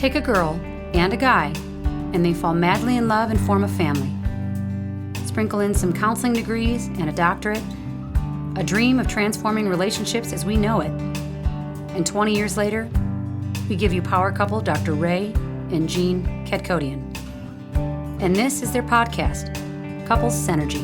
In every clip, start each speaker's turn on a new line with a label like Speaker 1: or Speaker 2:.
Speaker 1: Take a girl and a guy, and they fall madly in love and form a family. Sprinkle in some counseling degrees and a doctorate, a dream of transforming relationships as we know it. And 20 years later, we give you power couple Dr. Ray and Jean Kadkodian. And this is their podcast, Couples Synergy.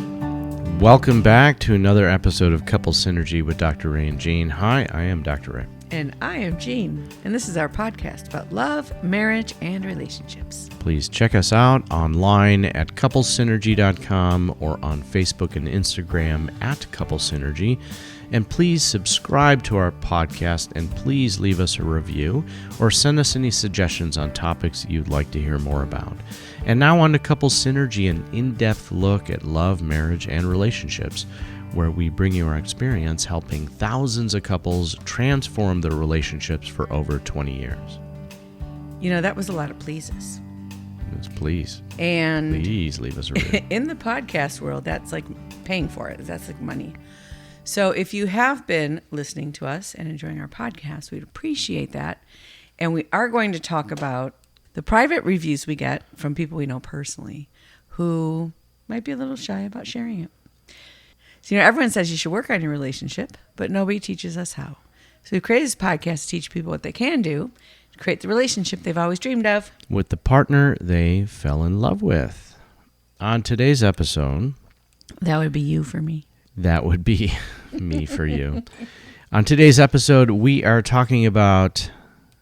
Speaker 2: Welcome back to another episode of Couples Synergy with Dr. Ray and Jean. Hi, I am Dr. Ray.
Speaker 3: And I am Jean, and this is our podcast about love, marriage, and relationships.
Speaker 2: Please check us out online at couplesynergy.com or on Facebook and Instagram at Couples Synergy. And please subscribe to our podcast and please leave us a review or send us any suggestions on topics you'd like to hear more about. And now on to Couples Synergy, an in-depth look at love, marriage, and relationships, where we bring you our experience helping thousands of couples transform their relationships for over 20 years.
Speaker 3: You know, that was a lot of pleases.
Speaker 2: Please.
Speaker 3: And
Speaker 2: please leave us a review.
Speaker 3: In the podcast world, that's like paying for it. That's like money. So if you have been listening to us and enjoying our podcast, we'd appreciate that. And we are going to talk about the private reviews we get from people we know personally who might be a little shy about sharing it. So, everyone says you should work on your relationship, but nobody teaches us how. So we created this podcast to teach people what they can do to create the relationship they've always dreamed of.
Speaker 2: With the partner they fell in love with. On today's episode...
Speaker 3: That would be you for me.
Speaker 2: That would be me for you. On today's episode, we are talking about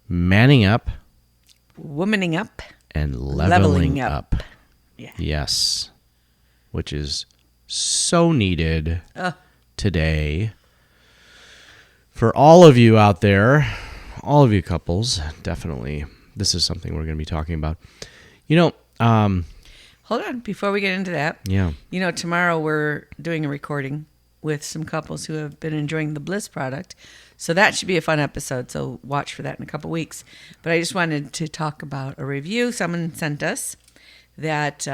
Speaker 2: manning up,
Speaker 3: womaning up,
Speaker 2: and leveling up.
Speaker 3: Yeah.
Speaker 2: Yes. Which is so needed today for all of you out there, all of you couples. Definitely, this is something we're going to be talking about.
Speaker 3: Hold on, before we get into that.
Speaker 2: Yeah.
Speaker 3: Tomorrow we're doing a recording with some couples who have been enjoying the Bliss product. So that should be a fun episode. So watch for that in a couple weeks. But I just wanted to talk about a review someone sent us that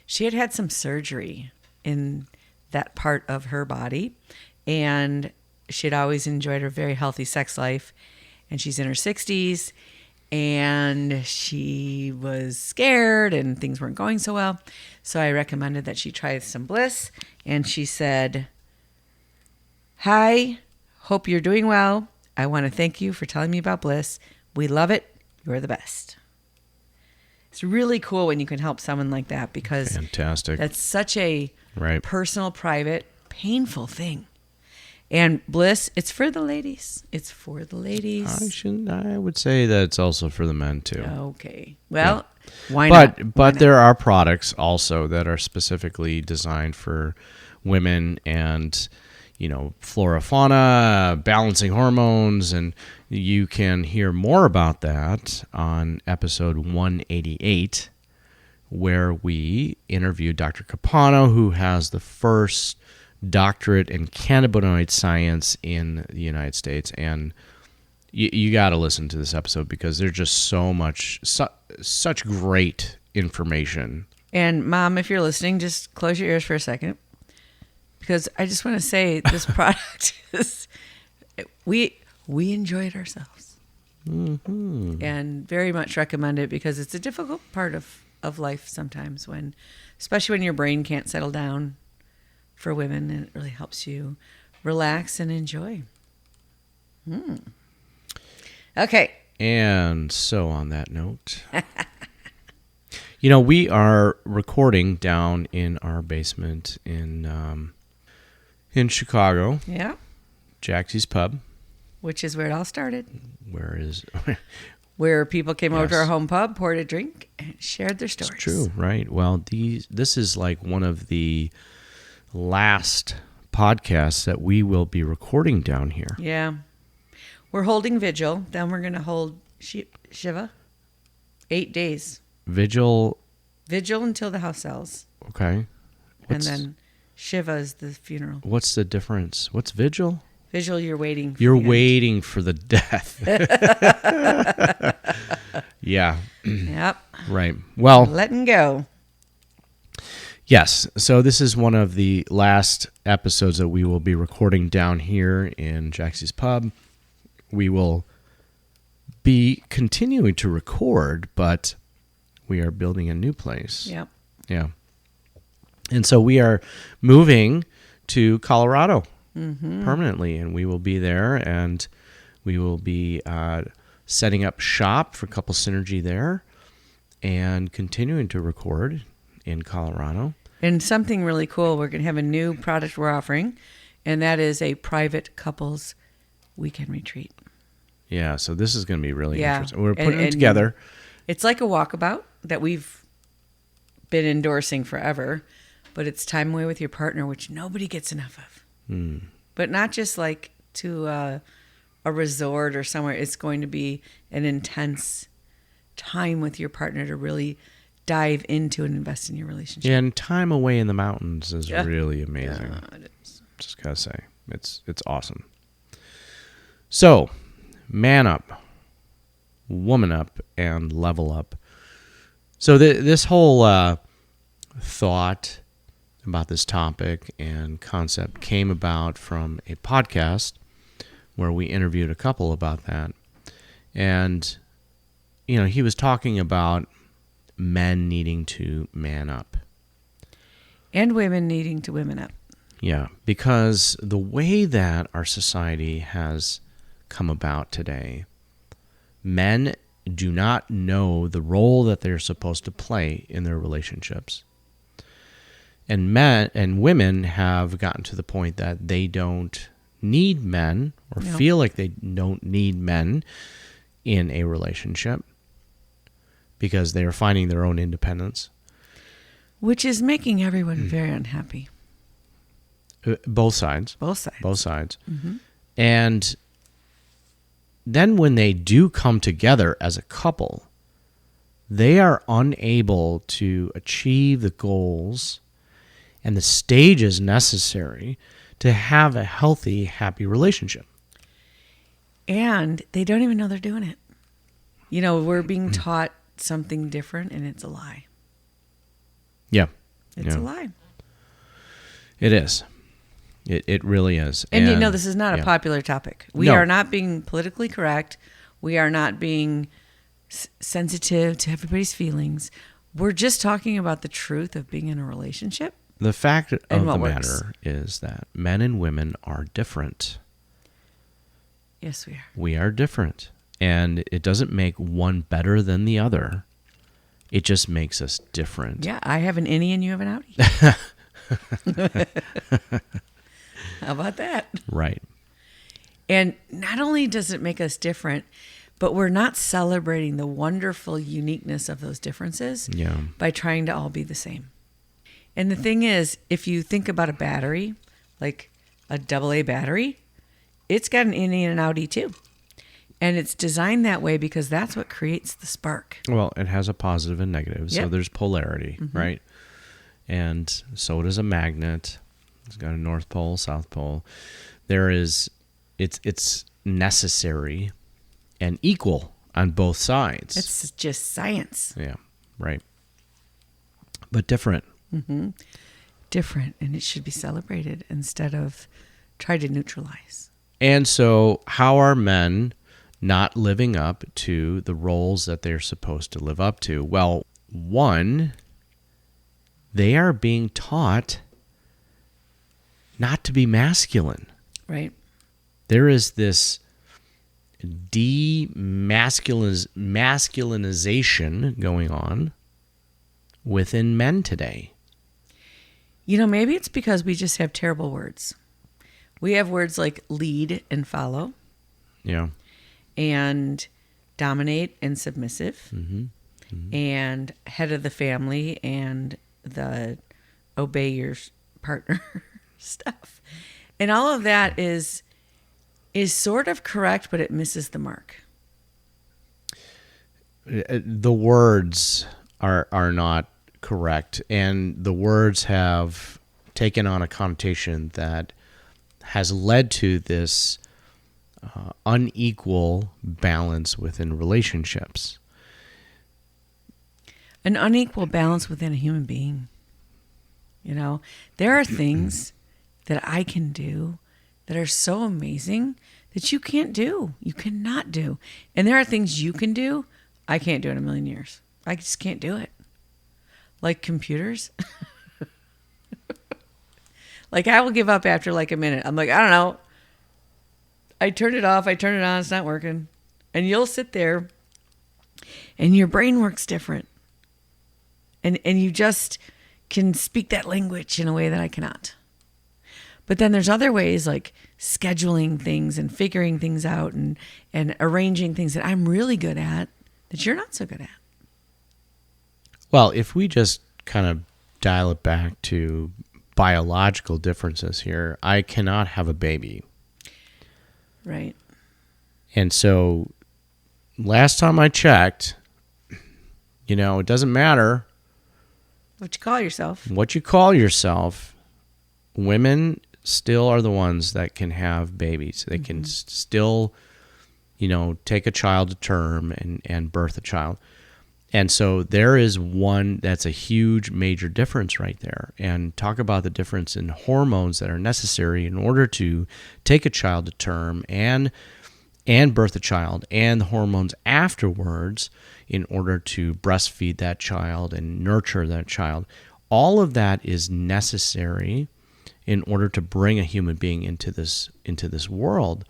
Speaker 3: she had some surgery in that part of her body. And she had always enjoyed her very healthy sex life. And she's in her 60s. And she was scared and things weren't going so well. So I recommended that she try some Bliss. And she said, "Hi, hope you're doing well. I want to thank you for telling me about Bliss. We love it. You're the best." It's really cool when you can help someone like that because
Speaker 2: fantastic.
Speaker 3: That's such a personal, private, painful thing. And Bliss, it's for the ladies. It's for the ladies.
Speaker 2: I would say that it's also for the men too.
Speaker 3: Okay. Well, why not?
Speaker 2: But there are products also that are specifically designed for women and, flora, fauna, balancing hormones, and you can hear more about that on episode 188, where we interviewed Dr. Capano, who has the first doctorate in cannabinoid science in the United States. And you got to listen to this episode because there's just such great information.
Speaker 3: And Mom, if you're listening, just close your ears for a second. Because I just want to say this product is, we enjoy it ourselves. Mm-hmm. And very much recommend it because it's a difficult part of life sometimes especially when your brain can't settle down for women, and it really helps you relax and enjoy. Okay.
Speaker 2: And so on that note, we are recording down in our basement in Chicago.
Speaker 3: Yeah.
Speaker 2: Jaxie's Pub.
Speaker 3: Which is where it all started. Where people came over to our home pub, poured a drink, and shared their stories.
Speaker 2: It's true, right? Well, this is like one of the last podcasts that we will be recording down here.
Speaker 3: Yeah. We're holding vigil. Then we're going to hold Shiva. 8 days.
Speaker 2: Vigil
Speaker 3: until the house sells.
Speaker 2: Okay.
Speaker 3: And then Shiva is the funeral.
Speaker 2: What's the difference? What's vigil?
Speaker 3: Vigil, you're waiting.
Speaker 2: You're waiting for the death. Yeah.
Speaker 3: Yep.
Speaker 2: Right. Well.
Speaker 3: Letting go.
Speaker 2: Yes. So this is one of the last episodes that we will be recording down here in Jaxie's Pub. We will be continuing to record, but we are building a new place.
Speaker 3: Yep.
Speaker 2: Yeah. And so we are moving to Colorado permanently, and we will be there, and we will be setting up shop for Couple Synergy there and continuing to record in Colorado.
Speaker 3: And something really cool, we're going to have a new product we're offering, and that is a private couples weekend retreat.
Speaker 2: Yeah, so this is going to be really
Speaker 3: Yeah.
Speaker 2: interesting. We're putting it
Speaker 3: And
Speaker 2: together.
Speaker 3: It's like a walkabout that we've been endorsing forever, but it's time away with your partner, which nobody gets enough of. But not just like to a resort or somewhere. It's going to be an intense time with your partner to really dive into and invest in your relationship.
Speaker 2: Yeah, and time away in the mountains is really amazing.
Speaker 3: Yeah, it is.
Speaker 2: Just gotta say, it's awesome. So, man up, woman up, and level up. So this whole thought about this topic and concept came about from a podcast where we interviewed a couple about that. And, you know, he was talking about men needing to man up.
Speaker 3: And women needing to women up.
Speaker 2: Yeah, because the way that our society has come about today, men do not know the role that they're supposed to play in their relationships. And men and women have gotten to the point that they don't need men or feel like they don't need men in a relationship because they are finding their own independence.
Speaker 3: Which is making everyone very unhappy.
Speaker 2: Both sides.
Speaker 3: Both sides.
Speaker 2: Both sides. And then when they do come together as a couple, they are unable to achieve the goals and the stages necessary to have a healthy, happy relationship.
Speaker 3: And they don't even know they're doing it. You know, we're being taught something different, and it's a lie.
Speaker 2: Yeah.
Speaker 3: It's a lie.
Speaker 2: It is. It really is.
Speaker 3: And you know, this is not a popular topic. We
Speaker 2: No.
Speaker 3: are not being politically correct. We are not being sensitive to everybody's feelings. We're just talking about the truth of being in a relationship.
Speaker 2: The fact of the
Speaker 3: what works.
Speaker 2: matter is that men and women are different.
Speaker 3: Yes, we are.
Speaker 2: We are different. And it doesn't make one better than the other. It just makes us different.
Speaker 3: Yeah, I have an innie and you have an outie. How about that?
Speaker 2: Right.
Speaker 3: And not only does it make us different, but we're not celebrating the wonderful uniqueness of those differences by trying to all be the same. And the thing is, if you think about a battery, like a AA battery, it's got an innie and an outie too. And it's designed that way because that's what creates the spark.
Speaker 2: Well, it has a positive and negative, so
Speaker 3: Yep.
Speaker 2: there's polarity, right? And so does a magnet. It's got a north pole, south pole. It's necessary and equal on both sides.
Speaker 3: It's just science.
Speaker 2: Yeah, right. But different.
Speaker 3: Different, and it should be celebrated instead of try to neutralize.
Speaker 2: And so how are men not living up to the roles that they're supposed to live up to? Well, one, they are being taught not to be masculine.
Speaker 3: Right.
Speaker 2: There is this masculinization going on within men today.
Speaker 3: You know, maybe it's because we just have terrible words. We have words like lead and follow,
Speaker 2: Yeah.
Speaker 3: and dominate and submissive, and head of the family and the obey your partner stuff. And all of that is sort of correct, but it misses the mark.
Speaker 2: The words are not correct, and the words have taken on a connotation that has led to this unequal balance within relationships.
Speaker 3: An unequal balance within a human being. You know, there are things that I can do that are so amazing that you can't do. You cannot do. And there are things you can do I can't do in a million years. I just can't do it. Like computers. Like I will give up after like a minute. I'm like, I don't know. I turn it off. I turn it on. It's not working. And you'll sit there and your brain works different. And you just can speak that language in a way that I cannot. But then there's other ways like scheduling things and figuring things out and arranging things that I'm really good at that you're not so good at.
Speaker 2: Well, if we just kind of dial it back to biological differences here, I cannot have a baby.
Speaker 3: Right.
Speaker 2: And so last time I checked, it doesn't matter
Speaker 3: What you call yourself.
Speaker 2: what you call yourself. Women still are the ones that can have babies. They can still, take a child to term and birth a child. And so there is one that's a huge major difference right there. And talk about the difference in hormones that are necessary in order to take a child to term and birth a child, and the hormones afterwards in order to breastfeed that child and nurture that child. All of that is necessary in order to bring a human being into this world.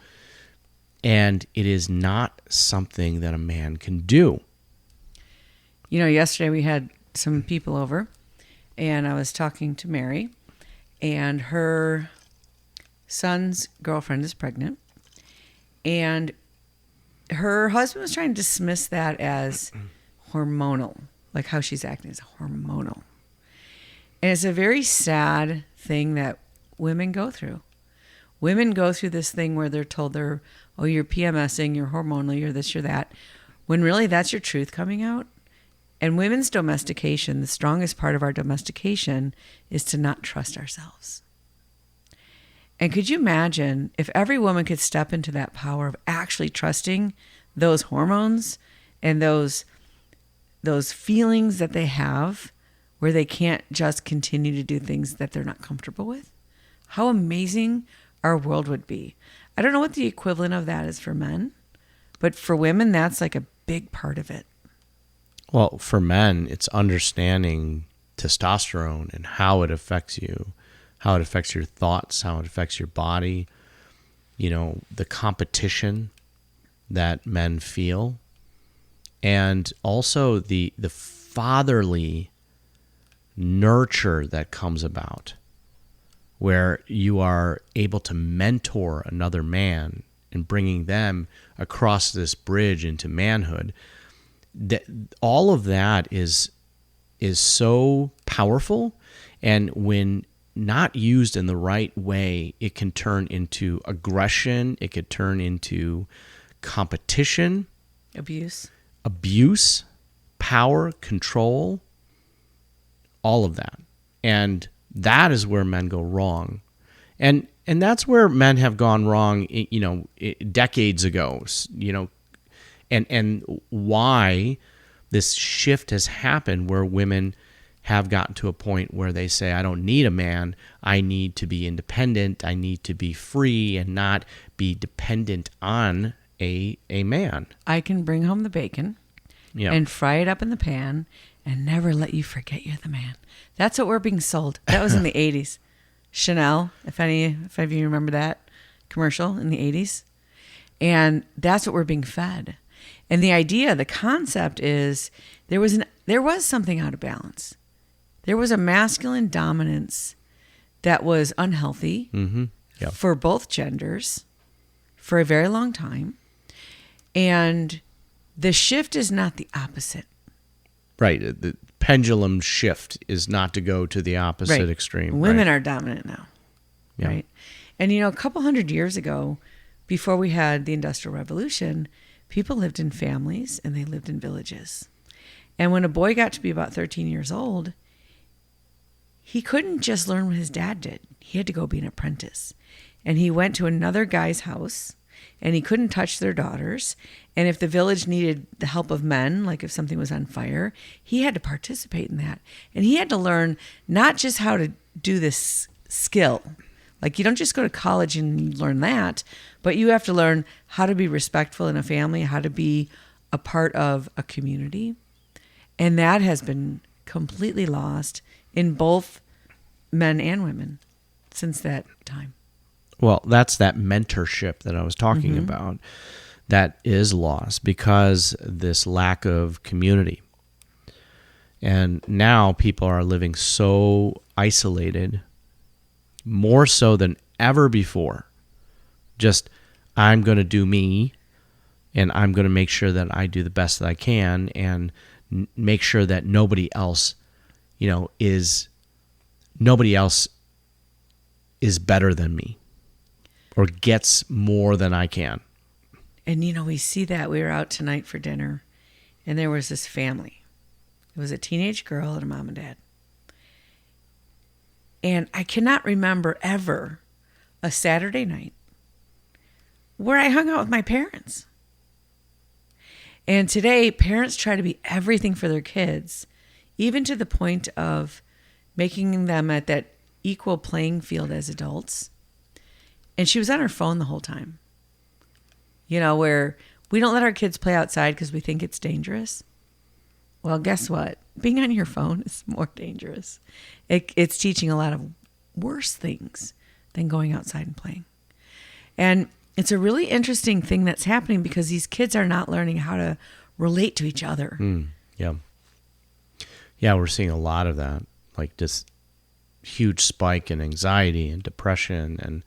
Speaker 2: And it is not something that a man can do.
Speaker 3: Yesterday we had some people over and I was talking to Mary, and her son's girlfriend is pregnant, and her husband was trying to dismiss that as hormonal, like how she's acting is hormonal. And it's a very sad thing that women go through. Women go through this thing where they're told you're PMSing, you're hormonal, you're this, you're that, when really that's your truth coming out. And women's domestication, the strongest part of our domestication is to not trust ourselves. And could you imagine if every woman could step into that power of actually trusting those hormones and those feelings that they have where they can't just continue to do things that they're not comfortable with? How amazing our world would be. I don't know what the equivalent of that is for men, but for women, that's like a big part of it.
Speaker 2: Well, for men, it's understanding testosterone and how it affects you, how it affects your thoughts, how it affects your body, the competition that men feel, and also the fatherly nurture that comes about, where you are able to mentor another man and bringing them across this bridge into manhood. That all of that is so powerful, and when not used in the right way, it can turn into aggression, it could turn into competition,
Speaker 3: Abuse,
Speaker 2: power, control, all of that. And that is where men go wrong. And that's where men have gone wrong, decades ago, and why this shift has happened, where women have gotten to a point where they say, I don't need a man. I need to be independent. I need to be free and not be dependent on a man.
Speaker 3: I can bring home the bacon and fry it up in the pan and never let you forget you're the man. That's what we're being sold. That was in the 80s. Chanel, if any of you remember that commercial in the 80s. And that's what we're being fed. And the idea, the concept is there was something out of balance. There was a masculine dominance that was unhealthy for both genders for a very long time. And the shift is not the opposite.
Speaker 2: Right. The pendulum shift is not to go to the opposite extreme.
Speaker 3: Women are dominant now. Yeah. Right. And, a couple hundred years ago, before we had the Industrial Revolution, people lived in families and they lived in villages. And when a boy got to be about 13 years old, he couldn't just learn what his dad did. He had to go be an apprentice. And he went to another guy's house, and he couldn't touch their daughters. And if the village needed the help of men, like if something was on fire, he had to participate in that. And he had to learn not just how to do this skill, Like, you don't just go to college and learn that, but you have to learn how to be respectful in a family, how to be a part of a community. And that has been completely lost in both men and women since that time.
Speaker 2: Well, that's that mentorship that I was talking about that is lost because this lack of community. And now people are living so isolated, more so than ever before. Just, I'm going to do me, and I'm going to make sure that I do the best that I can, and make sure that nobody else is better than me or gets more than I can.
Speaker 3: And, we see that. We were out tonight for dinner, and there was this family. It was a teenage girl and a mom and dad. And I cannot remember ever a Saturday night where I hung out with my parents. And today, parents try to be everything for their kids, even to the point of making them at that equal playing field as adults. And she was on her phone the whole time. Where we don't let our kids play outside because we think it's dangerous. Well, guess what? Being on your phone is more dangerous. It's teaching a lot of worse things than going outside and playing. And it's a really interesting thing that's happening because these kids are not learning how to relate to each other.
Speaker 2: Yeah, we're seeing a lot of that, like this huge spike in anxiety and depression and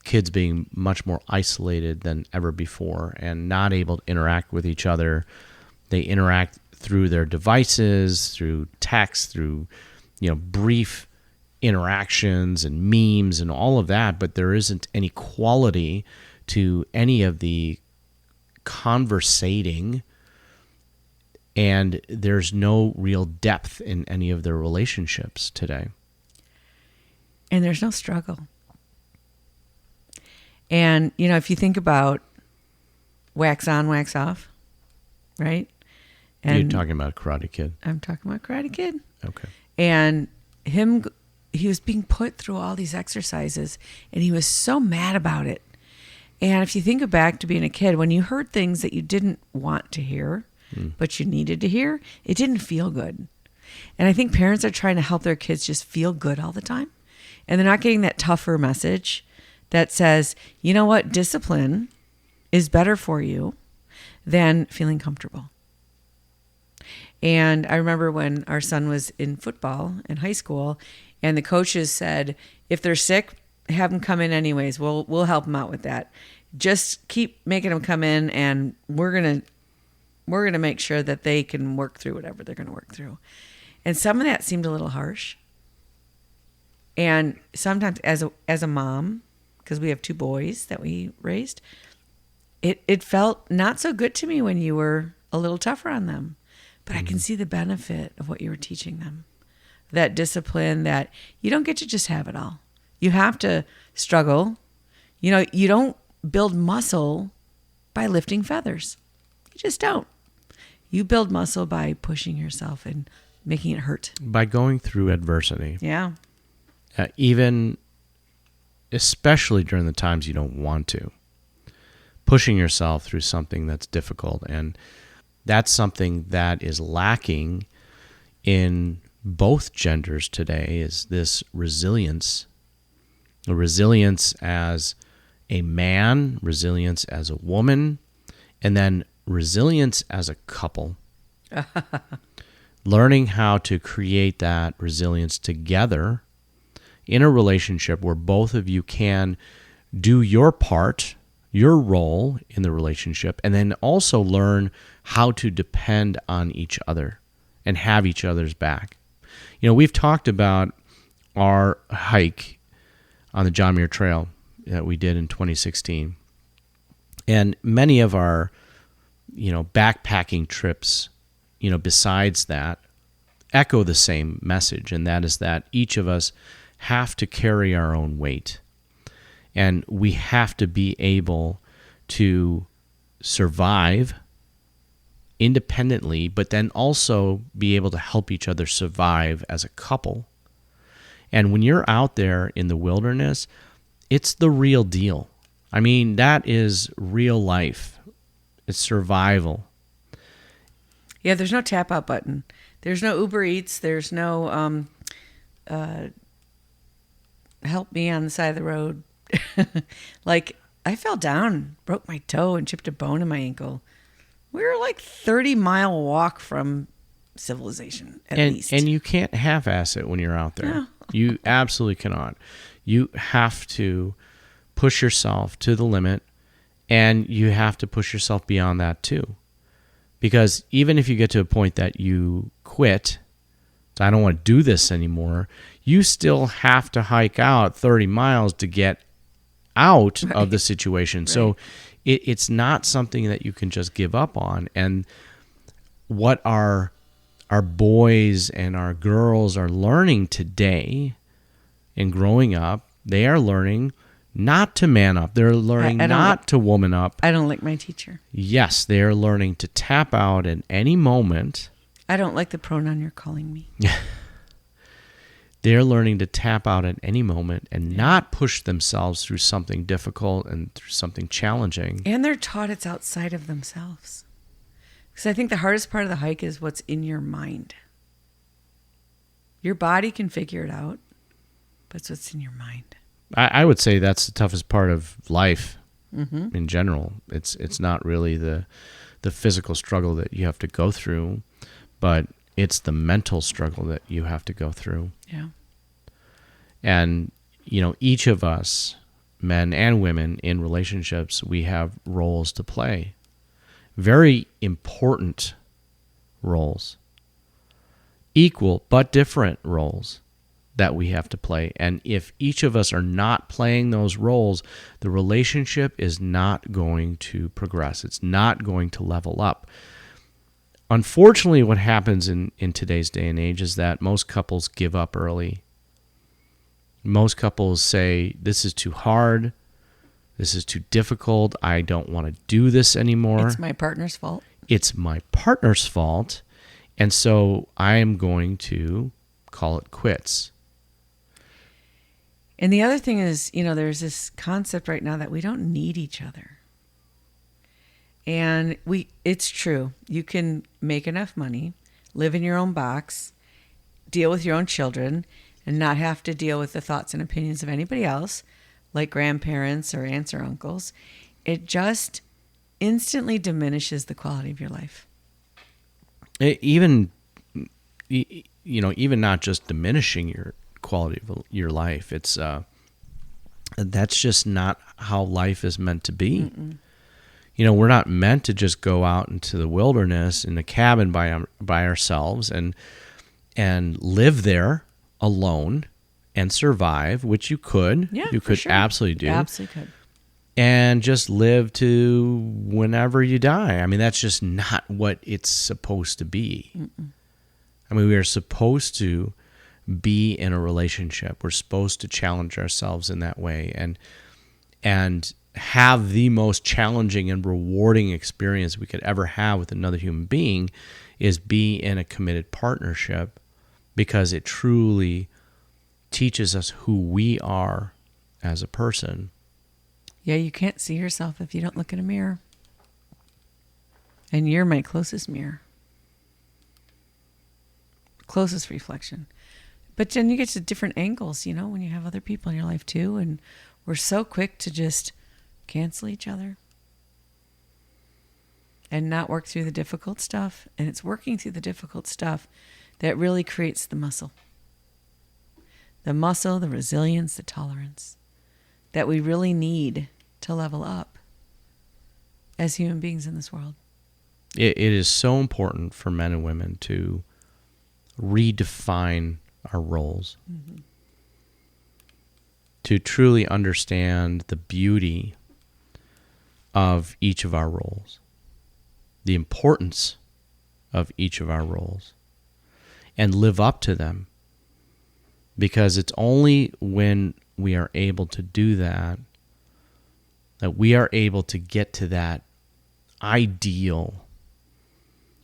Speaker 2: kids being much more isolated than ever before and not able to interact with each other. They interact through their devices, through text, through brief interactions and memes and all of that, but there isn't any quality to any of the conversating, and there's no real depth in any of their relationships today.
Speaker 3: And there's no struggle. And, if you think about wax on, wax off, right? And
Speaker 2: you're talking about Karate Kid.
Speaker 3: I'm talking about Karate Kid.
Speaker 2: Okay.
Speaker 3: And he was being put through all these exercises, and he was so mad about it. And if you think back to being a kid, when you heard things that you didn't want to hear, but you needed to hear, it didn't feel good. And I think parents are trying to help their kids just feel good all the time. And they're not getting that tougher message that says, you know what, discipline is better for you than feeling comfortable. And I remember when our son was in football in high school, and the coaches said, if they're sick, have them come in anyways. We'll help them out with that. Just keep making them come in, and we're gonna make sure that they can work through whatever they're gonna work through. And some of that seemed a little harsh. And sometimes, as a mom, because we have 2 boys that we raised, it felt not so good to me when you were a little tougher on them. But I can see the benefit of what you were teaching them. That discipline, that you don't get to just have it all. You have to struggle. You don't build muscle by lifting feathers. You just don't. You build muscle by pushing yourself and making it hurt.
Speaker 2: By going through adversity.
Speaker 3: Yeah.
Speaker 2: Especially during the times you don't want to. Pushing yourself through something that's difficult. And that's something that is lacking in both genders today, is this resilience. A resilience as a man, resilience as a woman, and then resilience as a couple. Learning how to create that resilience together in a relationship where both of you can do your part, your role in the relationship, and then also learn how to depend on each other and have each other's back. We've talked about our hike on the John Muir Trail that we did in 2016. And many of our, backpacking trips, besides that, echo the same message, and that is that each of us have to carry our own weight. And we have to be able to survive independently, but then also be able to help each other survive as a couple. And when you're out there in the wilderness, it's the real deal. I mean, that is real life. It's survival.
Speaker 3: Yeah, there's no tap out button. There's no Uber Eats. There's no help me on the side of the road. Like, I fell down, broke my toe, and chipped a bone in my ankle. We were like 30-mile walk from civilization, at least.
Speaker 2: And you can't half-ass it when you're out there.
Speaker 3: No.
Speaker 2: You absolutely cannot. You have to push yourself to the limit, and you have to push yourself beyond that too. Because even if you get to a point that you quit, I don't want to do this anymore, you still have to hike out 30 miles to get out of the situation. Right. So it's not something that you can just give up on. And what our boys and our girls are learning today and growing up, they are learning not to man up. They're learning not to woman up.
Speaker 3: I don't like my teacher.
Speaker 2: Yes, they are learning to tap out at any moment.
Speaker 3: I don't like the pronoun you're calling me.
Speaker 2: They're learning to tap out at any moment and not push themselves through something difficult and through something challenging.
Speaker 3: And they're taught it's outside of themselves. Because I think the hardest part of the hike is what's in your mind. Your body can figure it out, but it's what's in your mind.
Speaker 2: I would say that's the toughest part of life in general. It's not really the physical struggle that you have to go through, but it's the mental struggle that you have to go through.
Speaker 3: Yeah.
Speaker 2: And, each of us, men and women in relationships, we have roles to play. Very important roles. Equal but different roles that we have to play. And if each of us are not playing those roles, the relationship is not going to progress. It's not going to level up. Unfortunately, what happens in today's day and age is that most couples give up early. Most couples say, this is too hard. This is too difficult. I don't want to do this anymore.
Speaker 3: It's my partner's fault.
Speaker 2: It's my partner's fault. And so I am going to call it quits.
Speaker 3: And the other thing is, there's this concept right now that we don't need each other. And it's true. You can make enough money, live in your own box, deal with your own children, and not have to deal with the thoughts and opinions of anybody else, like grandparents or aunts or uncles. It just instantly diminishes the quality of your life.
Speaker 2: Even not just diminishing your quality of your life. It's that's just not how life is meant to be. Mm-mm. We're not meant to just go out into the wilderness in a cabin by ourselves and live there alone and survive, which you could.
Speaker 3: Yeah,
Speaker 2: you could
Speaker 3: sure.
Speaker 2: Absolutely do.
Speaker 3: Absolutely could.
Speaker 2: And just live to whenever you die. I mean, that's just not what it's supposed to be. Mm-mm. I mean, we are supposed to be in a relationship. We're supposed to challenge ourselves in that way and have the most challenging and rewarding experience we could ever have with another human being is be in a committed partnership, because it truly teaches us who we are as a person.
Speaker 3: Yeah, you can't see yourself if you don't look in a mirror. And you're my closest mirror. Closest reflection. But then you get to different angles, when you have other people in your life too. And we're so quick to just cancel each other and not work through the difficult stuff. And it's working through the difficult stuff that really creates the muscle. The muscle, the resilience, the tolerance that we really need to level up as human beings in this world.
Speaker 2: It is so important for men and women to redefine our roles, to truly understand the beauty of each of our roles, the importance of each of our roles, and live up to them. Because it's only when we are able to do that we are able to get to that ideal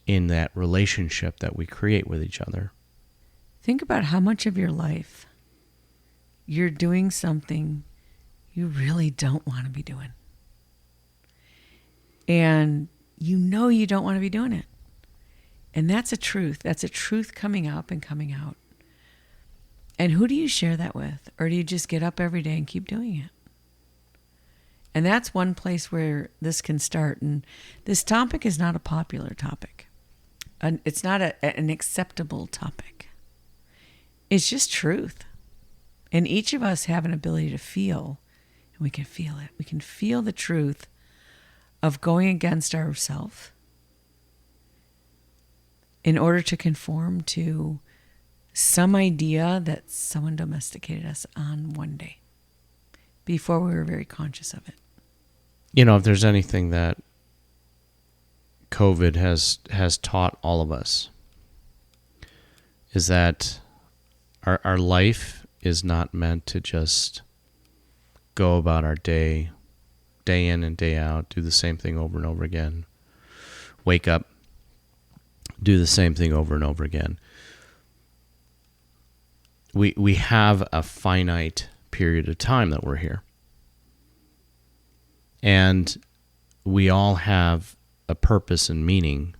Speaker 2: in that relationship that we create with each other.
Speaker 3: Think about how much of your life you're doing something you really don't want to be doing. And you know you don't want to be doing it. And that's a truth. That's a truth coming up and coming out. And who do you share that with? Or do you just get up every day and keep doing it? And that's one place where this can start. And this topic is not a popular topic. It's not an acceptable topic. It's just truth. And each of us have an ability to feel, and we can feel it. We can feel the truth of going against ourselves in order to conform to some idea that someone domesticated us on one day before we were very conscious of it.
Speaker 2: You know, if there's anything that COVID has taught all of us, is that our life is not meant to just go about our day in and day out, do the same thing over and over again, wake up, do the same thing over and over again. We have a finite period of time that we're here. And we all have a purpose and meaning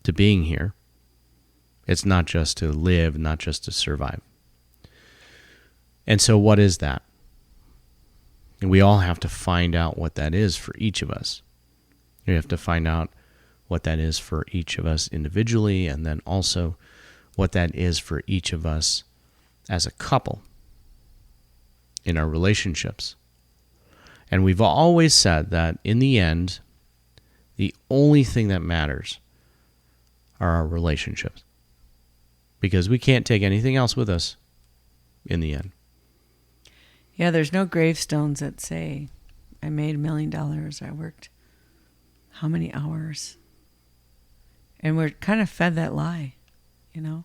Speaker 2: to being here. It's not just to live, not just to survive. And so what is that? And we all have to find out what that is for each of us. We have to find out what that is for each of us individually, and then also what that is for each of us as a couple in our relationships. And we've always said that in the end, the only thing that matters are our relationships, because we can't take anything else with us in the end.
Speaker 3: Yeah, there's no gravestones that say, I made $1 million, I worked how many hours? And we're kind of fed that lie, you know.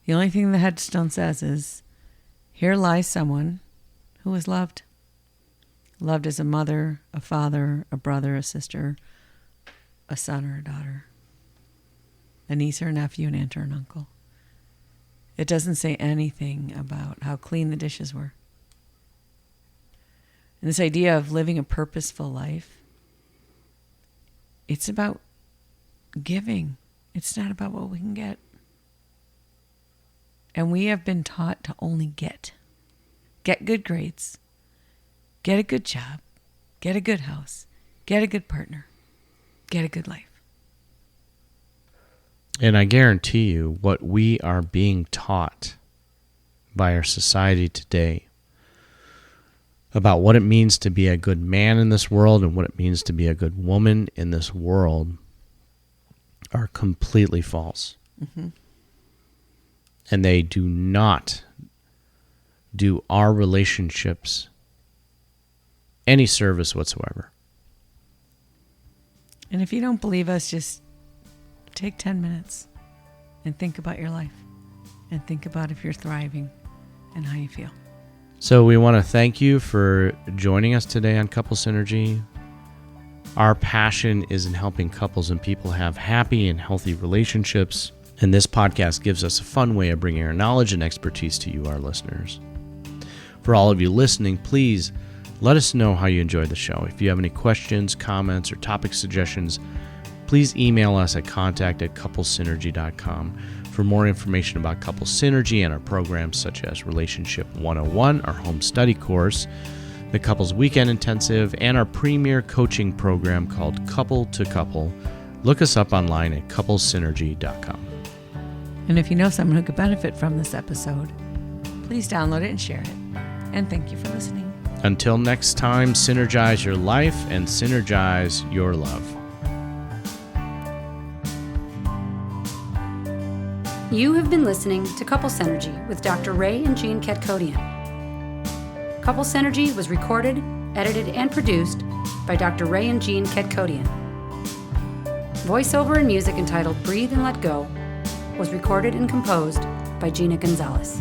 Speaker 3: The only thing the headstone says is, here lies someone who was loved. Loved as a mother, a father, a brother, a sister, a son or a daughter, a niece or a nephew, an aunt or an uncle. It doesn't say anything about how clean the dishes were. And this idea of living a purposeful life, it's about giving. It's not about what we can get. And we have been taught to only get good grades, get a good job, get a good house, get a good partner, get a good life.
Speaker 2: And I guarantee you, what we are being taught by our society today about what it means to be a good man in this world and what it means to be a good woman in this world are completely false. Mm-hmm. And they do not do our relationships any service whatsoever.
Speaker 3: And if you don't believe us, just take 10 minutes and think about your life and think about if you're thriving and how you feel.
Speaker 2: So we want to thank you for joining us today on Couple Synergy. Our passion is in helping couples and people have happy and healthy relationships. And this podcast gives us a fun way of bringing our knowledge and expertise to you, our listeners. For all of you listening, please let us know how you enjoyed the show. If you have any questions, comments, or topic suggestions, please email us at contact@couplesynergy.com. For more information about Couple Synergy and our programs such as Relationship 101, our home study course, the Couples Weekend Intensive, and our premier coaching program called Couple to Couple, look us up online at couplesynergy.com.
Speaker 3: And if you know someone who could benefit from this episode, please download it and share it. And thank you for listening.
Speaker 2: Until next time, synergize your life and synergize your love.
Speaker 1: You have been listening to Couple Synergy with Dr. Ray and Jean Ketkodian. Couple Synergy was recorded, edited, and produced by Dr. Ray and Jean Ketkodian. Voiceover and music entitled Breathe and Let Go was recorded and composed by Gina Gonzalez.